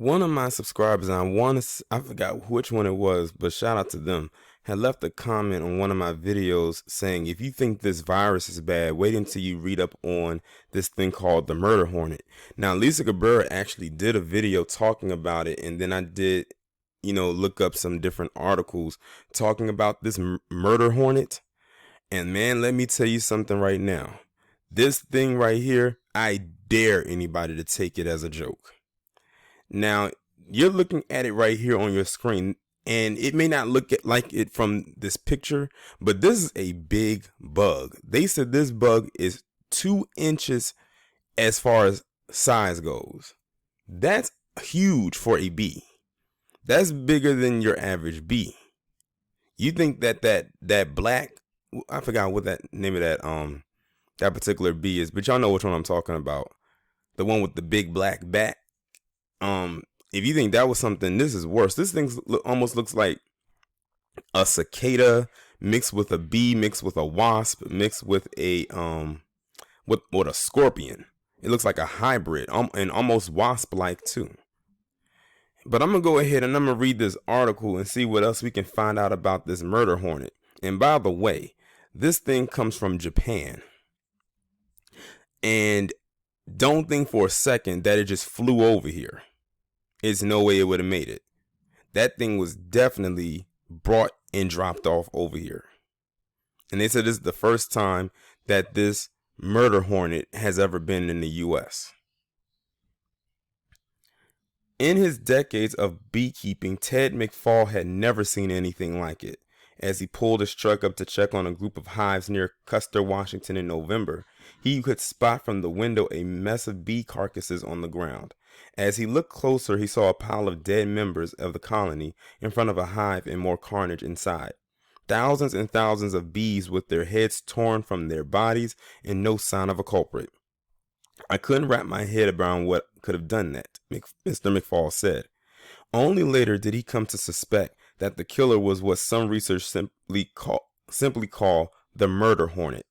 One of my subscribers, and I forgot which one it was, but shout out to them, had left a comment on one of my videos saying, if you think this virus is bad, wait until you read up on this thing called the murder hornet. Now, Lisa Cabrera actually did a video talking about it, and then I did, look up some different articles talking about this murder hornet. And man, let me tell you something right now. This thing right here, I dare anybody to take it as a joke. Now, you're looking at it right here on your screen, and it may not look like it from this picture, but this is a big bug. They said this bug is 2 inches as far as size goes. That's huge for a bee. That's bigger than your average bee. You think that black, I forgot what that name of that particular bee is, but y'all know which one I'm talking about. The one with the big black back. If you think that was something, this is worse. This thing almost looks like a cicada mixed with a bee, mixed with a wasp, mixed with a with a scorpion. It looks like a hybrid, and almost wasp-like too. But I'm gonna go ahead and I'm gonna read this article and see what else we can find out about this murder hornet. And by the way, this thing comes from Japan. And don't think for a second that it just flew over here. It's no way it would have made it. That thing was definitely brought and dropped off over here. And they said this is the first time that this murder hornet has ever been in the US. In his decades of beekeeping, Ted McFall had never seen anything like it. As he pulled his truck up to check on a group of hives near Custer, Washington in November, he could spot from the window a mess of bee carcasses on the ground. As he looked closer, he saw a pile of dead members of the colony in front of a hive and more carnage inside. Thousands and thousands of bees with their heads torn from their bodies and no sign of a culprit. I couldn't wrap my head around what could have done that, Mr. McFall said. Only later did he come to suspect that the killer was what some research simply call the murder hornet.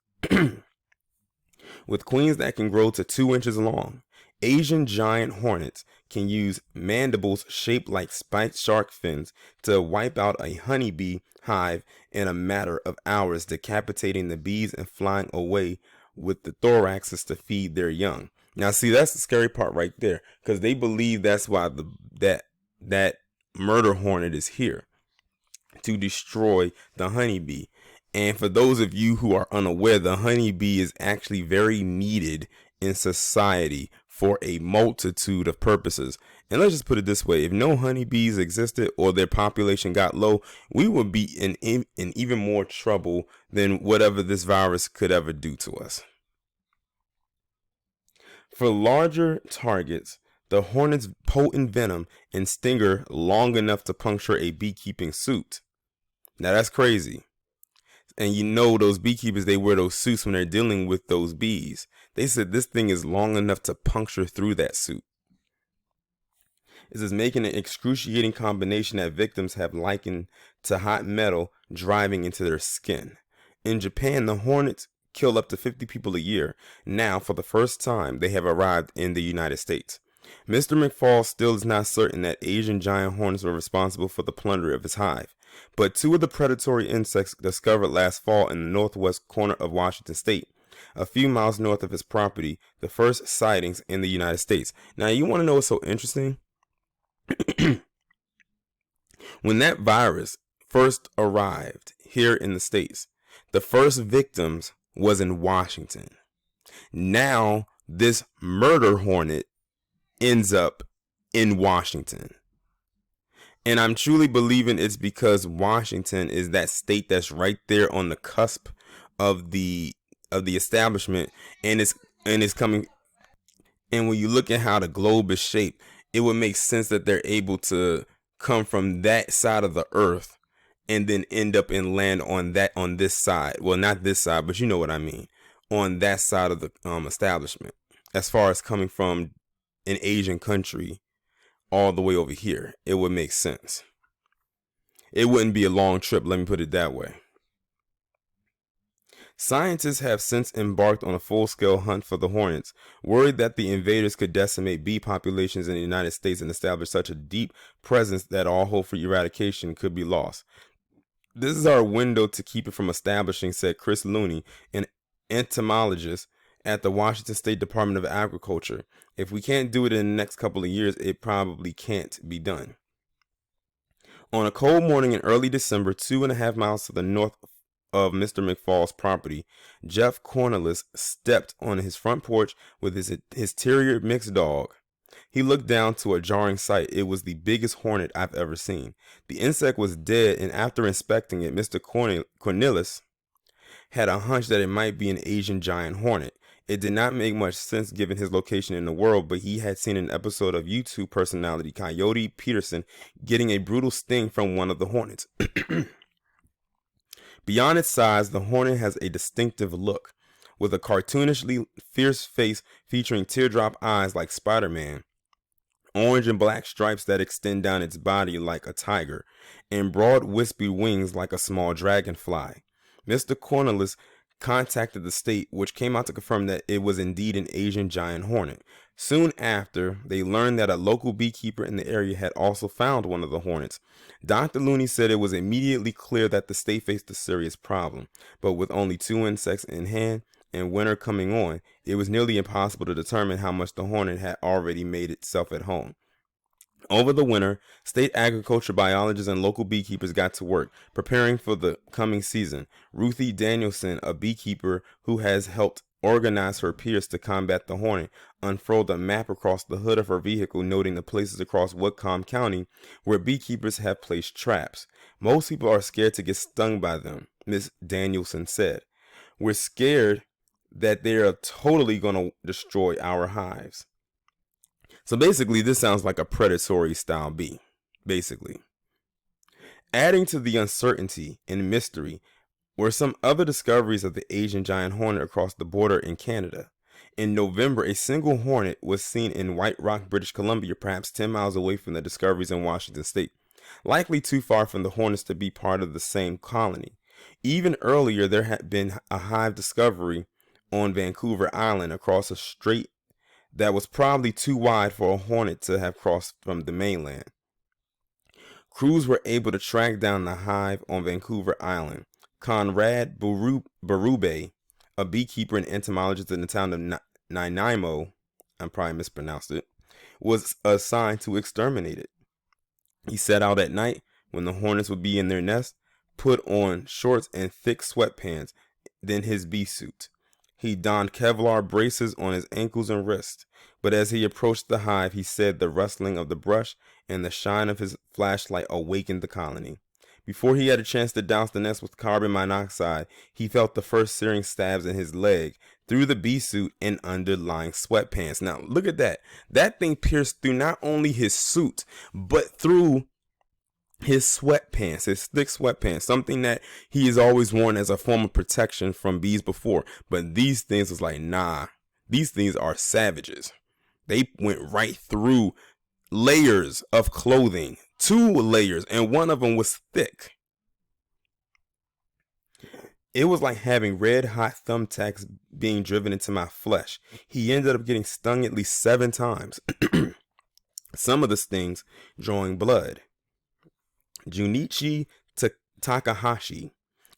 With queens that can grow to 2 inches long, Asian giant hornets can use mandibles shaped like spiked shark fins to wipe out a honeybee hive in a matter of hours, decapitating the bees and flying away with the thoraxes to feed their young. Now, see, that's the scary part right there, because they believe that's why that murder hornet is here, to destroy the honeybee. And for those of you who are unaware, the honeybee is actually very needed in society for a multitude of purposes. And let's just put it this way: if no honeybees existed or their population got low, we would be in even more trouble than whatever this virus could ever do to us. For larger targets, the hornet's potent venom and stinger long enough to puncture a beekeeping suit. Now that's crazy. And those beekeepers, they wear those suits when they're dealing with those bees. They said this thing is long enough to puncture through that suit. This is making an excruciating combination that victims have likened to hot metal driving into their skin. In Japan, the hornets kill up to 50 people a year. Now, for the first time, they have arrived in the United States. Mr. McFall still is not certain that Asian giant hornets were responsible for the plunder of his hive, but two of the predatory insects discovered last fall in the northwest corner of Washington state, a few miles north of his property, the first sightings in the United States. Now, you want to know what's so interesting? When that virus first arrived here in the States, the first victims was in Washington. Now, this murder hornet ends up in Washington. And I'm truly believing it's because Washington is that state that's right there on the cusp of the establishment, and it's coming. And when you look at how the globe is shaped, it would make sense that they're able to come from that side of the earth and then end up and land on this side. Well, not this side, but you know what I mean. On that side of the establishment, as far as coming from an Asian country all the way over here, it would make sense. It wouldn't be a long trip, let me put it that way. Scientists have since embarked on a full-scale hunt for the hornets, worried that the invaders could decimate bee populations in the United States and establish such a deep presence that all hope for eradication could be lost. This is our window to keep it from establishing, said Chris Looney, an entomologist at the Washington State Department of Agriculture. If we can't do it in the next couple of years, it probably can't be done. On a cold morning in early December, 2.5 miles to the north of Mr. McFall's property, Jeff Cornelius stepped on his front porch with his terrier mixed dog. He looked down to a jarring sight. It was the biggest hornet I've ever seen. The insect was dead, and after inspecting it, Mr. Cornelius had a hunch that it might be an Asian giant hornet. It did not make much sense given his location in the world, but he had seen an episode of YouTube personality Coyote Peterson getting a brutal sting from one of the hornets. Beyond its size, the hornet has a distinctive look, with a cartoonishly fierce face featuring teardrop eyes like Spider-Man, orange and black stripes that extend down its body like a tiger, and broad wispy wings like a small dragonfly. Mr. Cornelius contacted the state, which came out to confirm that it was indeed an Asian giant hornet. Soon after, they learned that a local beekeeper in the area had also found one of the hornets. Dr. Looney said it was immediately clear that the state faced a serious problem, but with only 2 insects in hand and winter coming on, it was nearly impossible to determine how much the hornet had already made itself at home. Over the winter, state agriculture biologists and local beekeepers got to work, preparing for the coming season. Ruthie Danielson, a beekeeper who has helped organize her peers to combat the hornet, unfurled a map across the hood of her vehicle, noting the places across Whatcom County where beekeepers have placed traps. Most people are scared to get stung by them, Miss Danielson said. We're scared that they are totally going to destroy our hives. So basically, this sounds like a predatory style bee, basically. Adding to the uncertainty and mystery were some other discoveries of the Asian giant hornet across the border in Canada. In November, a single hornet was seen in White Rock, British Columbia, perhaps 10 miles away from the discoveries in Washington State, likely too far from the hornets to be part of the same colony. Even earlier, there had been a hive discovery on Vancouver Island across a strait that was probably too wide for a hornet to have crossed from the mainland. Crews were able to track down the hive on Vancouver Island. Conrad Berube, a beekeeper and entomologist in the town of Nanaimo, I probably mispronounced it, was assigned to exterminate it. He set out at night when the hornets would be in their nest, put on shorts and thick sweatpants, then his bee suit. He donned Kevlar braces on his ankles and wrists, but as he approached the hive, he said the rustling of the brush and the shine of his flashlight awakened the colony. Before he had a chance to douse the nest with carbon monoxide, he felt the first searing stabs in his leg, through the bee suit and underlying sweatpants. Now, look at that. That thing pierced through not only his suit, but through his sweatpants, his thick sweatpants, something that he has always worn as a form of protection from bees before. But these things was like, nah, these things are savages. They went right through layers of clothing, 2 layers, and one of them was thick. It was like having red hot thumbtacks being driven into my flesh. He ended up getting stung at least 7 times. Some of the stings drawing blood. Junichi Takahashi,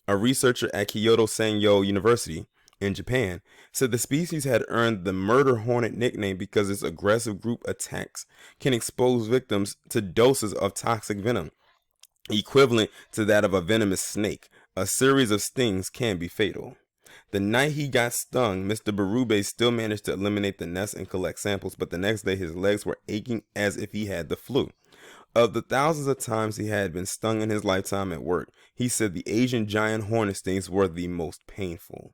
a researcher at Kyoto Sanyo University in Japan, said the species had earned the murder hornet nickname because its aggressive group attacks can expose victims to doses of toxic venom, equivalent to that of a venomous snake. A series of stings can be fatal. The night he got stung, Mr. Berube still managed to eliminate the nest and collect samples, but the next day his legs were aching as if he had the flu. Of the thousands of times he had been stung in his lifetime at work, he said the Asian giant hornet stings were the most painful.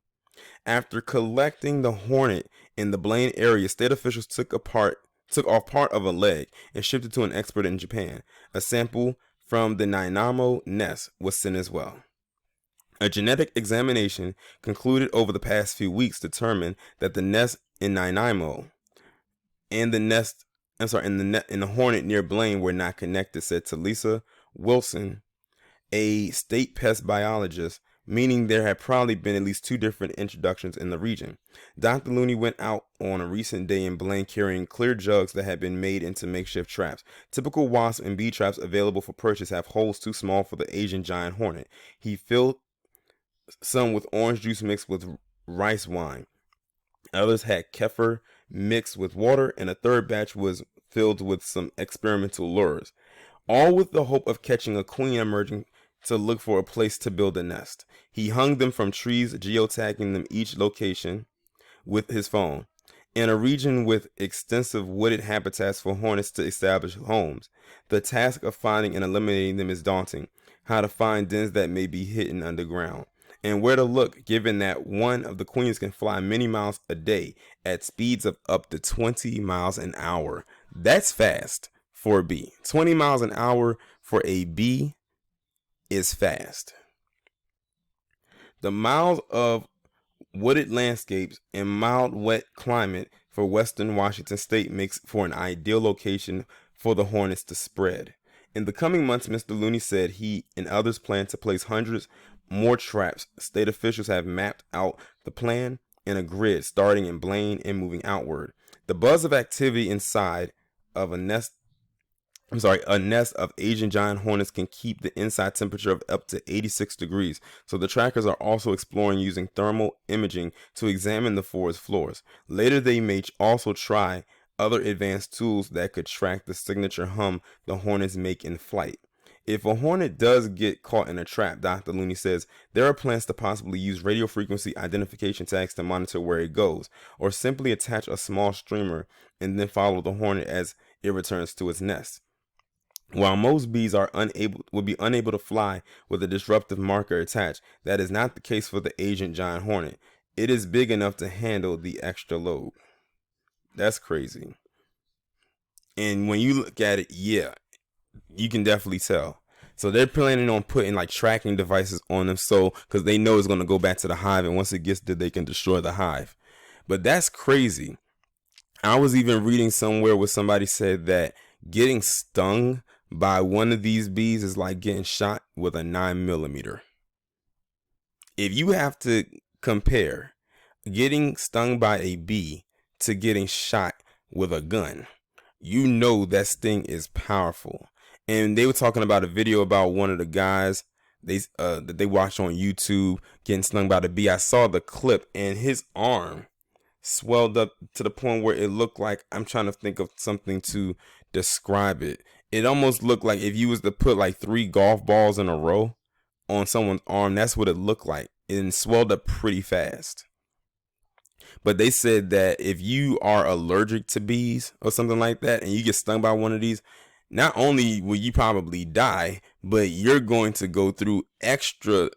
After collecting the hornet in the Blaine area, state officials took off part of a leg and shipped it to an expert in Japan. A sample from the Nanaimo nest was sent as well. A genetic examination concluded over the past few weeks determined that the nest in Nanaimo and the hornet near Blaine were not connected, said Talisa Wilson, a state pest biologist meaning there had probably been at least 2 different introductions in the region. Dr. Looney went out on a recent day in Blaine carrying clear jugs that had been made into makeshift traps. Typical wasp and bee traps available for purchase have holes too small for the Asian giant hornet. He filled some with orange juice mixed with rice wine. Others had kefir mixed with water, and a third batch was filled with some experimental lures, all with the hope of catching a queen emerging to look for a place to build a nest. He hung them from trees, geotagging them each location with his phone. In a region with extensive wooded habitats for hornets to establish homes, the task of finding and eliminating them is daunting. How to find dens that may be hidden underground, and where to look, given that one of the queens can fly many miles a day at speeds of up to 20 miles an hour. That's fast for a bee. 20 miles an hour for a bee is fast. The miles of wooded landscapes and mild wet climate for western Washington state makes for an ideal location for the hornets to spread. In the coming months, Mr. Looney said he and others plan to place hundreds more traps. State officials have mapped out the plan in a grid starting in Blaine and moving outward. The buzz of activity inside of a nest of Asian giant hornets can keep the inside temperature of up to 86 degrees. So the trackers are also exploring using thermal imaging to examine the forest floors. Later, they may also try other advanced tools that could track the signature hum the hornets make in flight. If a hornet does get caught in a trap, Dr. Looney says, there are plans to possibly use radio frequency identification tags to monitor where it goes, or simply attach a small streamer and then follow the hornet as it returns to its nest. While most bees would be unable to fly with a disruptive marker attached, that is not the case for the Asian giant hornet. It is big enough to handle the extra load. That's crazy. And when you look at it, yeah, you can definitely tell. So they're planning on putting like tracking devices on them, so because they know it's going to go back to the hive, and once it gets there, they can destroy the hive. But that's crazy. I was even reading somewhere where somebody said that getting stung by one of these bees is like getting shot with a 9mm. If you have to compare getting stung by a bee to getting shot with a gun, you know that sting is powerful. And they were talking about a video about one of the guys that they watched on YouTube getting stung by the bee. I saw the clip, and his arm swelled up to the point where it looked like, I'm trying to think of something to describe it. It almost looked like if you was to put like 3 golf balls in a row on someone's arm, that's what it looked like. And swelled up pretty fast. But they said that if you are allergic to bees or something like that, and you get stung by one of these, not only will you probably die, but you're going to go through extra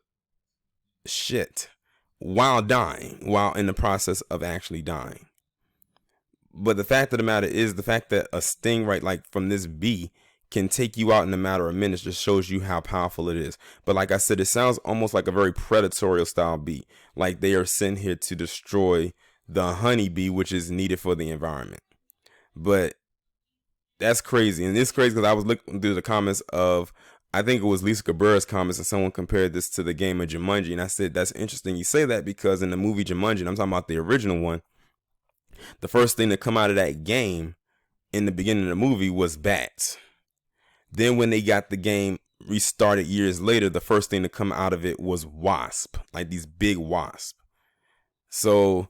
shit while in the process of actually dying. But the fact of the matter is, the fact that a sting like from this bee can take you out in a matter of minutes just shows you how powerful it is. But like I said, it sounds almost like a very predatory style bee, like they are sent here to destroy the honeybee, which is needed for the environment. But that's crazy. And it's crazy because I was looking through the comments of, I think it was Lisa Cabrera's comments, and someone compared this to the game of Jumanji. And I said, that's interesting you say that, because in the movie Jumanji, and I'm talking about the original one, the first thing to come out of that game in the beginning of the movie was bats. Then when they got the game restarted years later, the first thing to come out of it was wasp, like these big wasps. So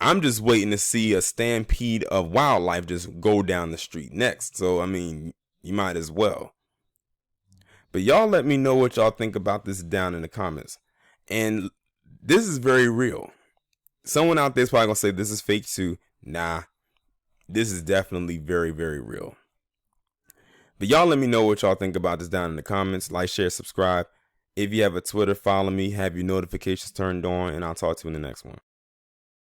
I'm just waiting to see a stampede of wildlife just go down the street next. So, I mean, you might as well. But y'all let me know what y'all think about this down in the comments. And this is very real. Someone out there is probably going to say this is fake too. Nah, this is definitely very, very real. But y'all let me know what y'all think about this down in the comments. Like, share, subscribe. If you have a Twitter, follow me. Have your notifications turned on. And I'll talk to you in the next one.